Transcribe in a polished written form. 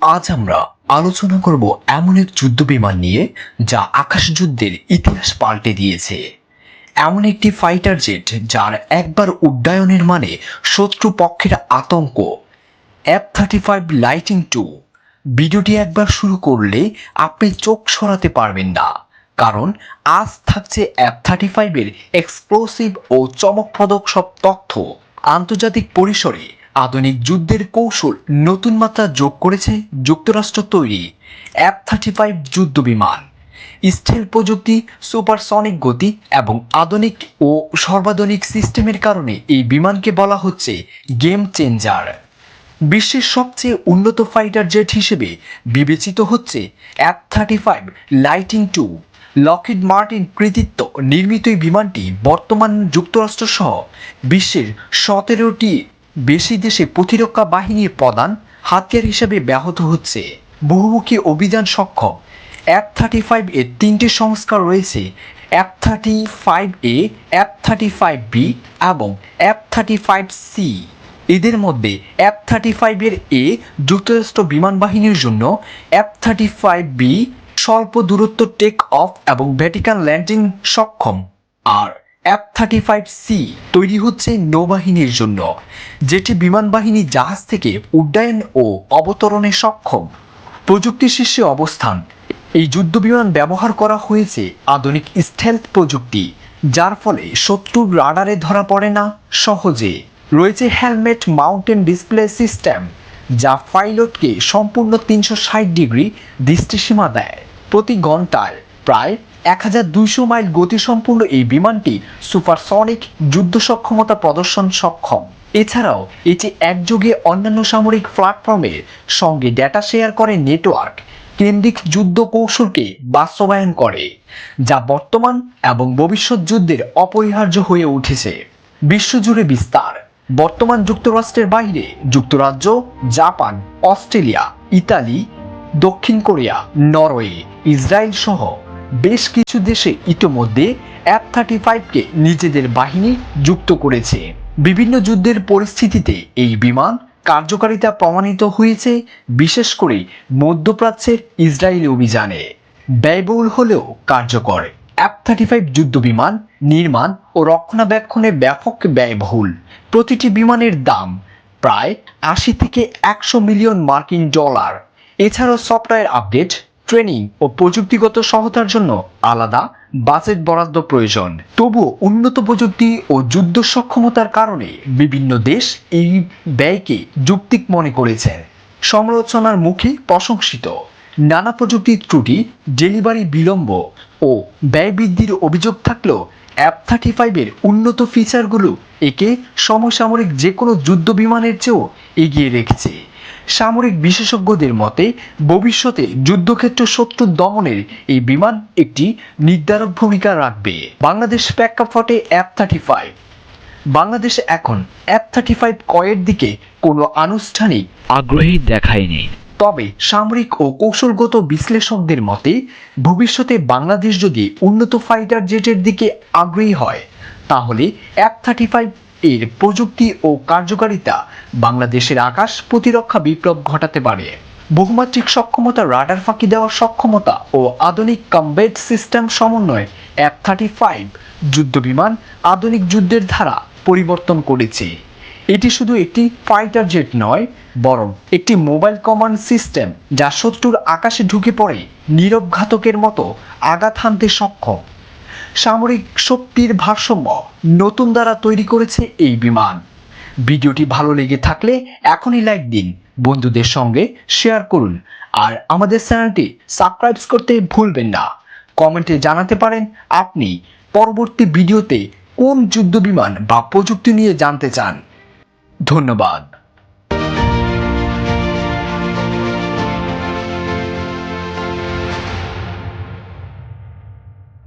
আজ আমরা আলোচনা করব এমন এক যুদ্ধ বিমান নিয়ে যা আকাশ যুদ্ধের ইতিহাস পাল্টে দিয়েছে। এমন একটি ফাইটার জেট যার একবার উড্ডয়নের মানে শত্রু পক্ষের আতঙ্ক। F-35 lighting 2। ভিডিওটি একবার শুরু করলে আপনি চোখ সরাতে পারবেন না, কারণ আজ থাকছে F-35 এর এক্সপ্লোসিভ ও চমকপ্রদ সব তথ্য। আন্তর্জাতিক পরিসরে আধুনিক যুদ্ধের কৌশল নতুন মাত্রা যোগ করেছে যুক্তরাষ্ট্র তৈরি F-35 যুদ্ধ বিমান। স্টিল প্রযুক্তি, সুপারসনিক গতি এবং আধুনিক ও সর্বাধুনিক সিস্টেমের কারণে এই বিমানকে বলা হচ্ছে গেম চেঞ্জার। বিশ্বের সবচেয়ে উন্নত ফাইটার জেট হিসেবে বিবেচিত হচ্ছে F-35 লাইটিং 2। লকহিড মার্টিন কৃতিত্ব নির্মিত এই বিমানটি বর্তমান যুক্তরাষ্ট্র সহ বিশ্বের 17টি বেশি দেশে প্রতিরক্ষা বাহিনীর প্রধান হাতিয়ার হিসেবে ব্যাহত হচ্ছে। বহুমুখী অভিযান সক্ষম F-35 এর তিনটি সংস্কার রয়েছে: F-35A, F-35B এবং F-35C। এদের মধ্যে F-35 এর এ যুক্তরাষ্ট্র বিমান বাহিনীর জন্য, F-35B স্বল্প দূরত্ব টেক অফ এবং ভ্যাটিকান ল্যান্ডিং সক্ষম, আর F-35C তৈরি হচ্ছে নৌবাহিনীর জন্য, যেটি বিমান বাহিনী জাহাজ থেকে উড্ডয়ন ও অবতরণে সক্ষম। প্রযুক্তি শীর্ষে অবস্থান। এই যুদ্ধ বিমান ব্যবহার করা হয়েছে আধুনিক স্টেলথ প্রযুক্তি, যার ফলে শত্রুর রাডারে ধরা পড়ে না সহজে। রয়েছে হেলমেট মাউন্টেন ডিসপ্লে সিস্টেম, যা পাইলটকে সম্পূর্ণ 360 ডিগ্রি দৃষ্টিসীমা দেয়। প্রতি ঘন্টায় প্রায় 1200 মাইল গতিসম্পন্ন এই বিমানটি সুপারসনিক যুদ্ধ সক্ষমতা প্রদর্শন সক্ষম। এছাড়াও এটি একযোগে অন্যান্য সামরিক প্ল্যাটফর্মের সঙ্গে ডেটা শেয়ার করে নেটওয়ার্ক কেন্দ্রিক যুদ্ধ কৌশলকে বাস্তবায়ন করে, যা বর্তমান এবং ভবিষ্যৎ যুদ্ধের অপরিহার্য হয়ে উঠেছে। বিশ্বজুড়ে বিস্তার। বর্তমান যুক্তরাষ্ট্রের বাইরে যুক্তরাজ্য, জাপান, অস্ট্রেলিয়া, ইতালি, দক্ষিণ কোরিয়া, নরওয়ে, ইসরায়েল সহ বেশ কিছু দেশে ইতোমধ্যে F-35কে নিজেদের বাহিনী যুক্ত করেছে। বিভিন্ন যুদ্ধের পরিস্থিতিতে এই বিমান কার্যকারিতা প্রমাণিত হয়েছে, বিশেষ করে মধ্যপ্রাচ্যের ইসরায়েলি অভিযানে। ব্যয়বহুল হলেও কার্যকর। F-35 যুদ্ধ বিমান নির্মাণ ও রক্ষণাবেক্ষণে ব্যাপক ব্যয়বহুল। প্রতিটি বিমানের দাম প্রায় 80 থেকে 100 মিলিয়ন মার্কিন ডলার। এছাড়াও সফটওয়্যার আপডেট, ট্রেনিং ও প্রযুক্তিগত সহায়তার জন্য আলাদা বাজেট বরাদ্দ প্রয়োজন। তবুও উন্নত প্রযুক্তি ও যুদ্ধ সক্ষমতার কারণে বিভিন্ন দেশ এই ব্যয়কে যৌক্তিক মনে করেছে। সমালোচনার মুখে প্রশংসিত। নানা প্রযুক্তির ত্রুটি, ডেলিভারি বিলম্ব ও ব্যয় বৃদ্ধির অভিযোগ থাকলেও F-35 এর উন্নত ফিচারগুলো একে সমসাময়িক যে কোনো যুদ্ধ বিমানের চেয়েও এগিয়ে রেখেছে। সামরিক বিশেষজ্ঞদের মতে ভবিষ্যতে যুদ্ধক্ষেত্র শত্রু দমনের এই বিমান একটি নির্ধারক ভূমিকা রাখবে। বাংলাদেশ প্রেক্ষাপটে F-35। বাংলাদেশ এখন F-35 ক্রয়ের দিকে কোনো আনুষ্ঠানিক আগ্রহী দেখায়নি, তবে সামরিক ও কৌশলগত বিশ্লেষকদের মতে ভবিষ্যতে বাংলাদেশ যদি উন্নত ফাইটার জেটের দিকে আগ্রহী হয়, তাহলে F-35 এর প্রযুক্তি ও কার্যকারিতা বাংলাদেশের আকাশ প্রতিরক্ষা বিপ্লব ঘটাতে পারে। বহুমাত্রিক সক্ষমতা, রাডার ফাঁকি দেওয়ার সক্ষমতা ও আধুনিক কমব্যাট সিস্টেম সমন্বয়ে F-35 যুদ্ধ বিমান আধুনিক যুদ্ধের ধারা পরিবর্তন করেছে। এটি শুধু একটি ফাইটার জেট নয়, বরং একটি মোবাইল কমান্ড সিস্টেম, যা শত্রুর আকাশে ঢুকে পড়ে নীরব ঘাতকের মতো আঘাত হানতে সক্ষম। সামরিক শক্তির ভারসাম্য নতুন দ্বারা তৈরি করেছে এই বিমান। ভিডিওটি ভালো লেগে থাকলে এখনই লাইক দিন, বন্ধুদের সঙ্গে শেয়ার করুন, আর আমাদের চ্যানেলটি সাবস্ক্রাইব করতে ভুলবেন না। কমেন্টে জানাতে পারেন আপনি পরবর্তী ভিডিওতে কোন যুদ্ধ বিমান বা প্রযুক্তি নিয়ে জানতে চান। ধন্যবাদ।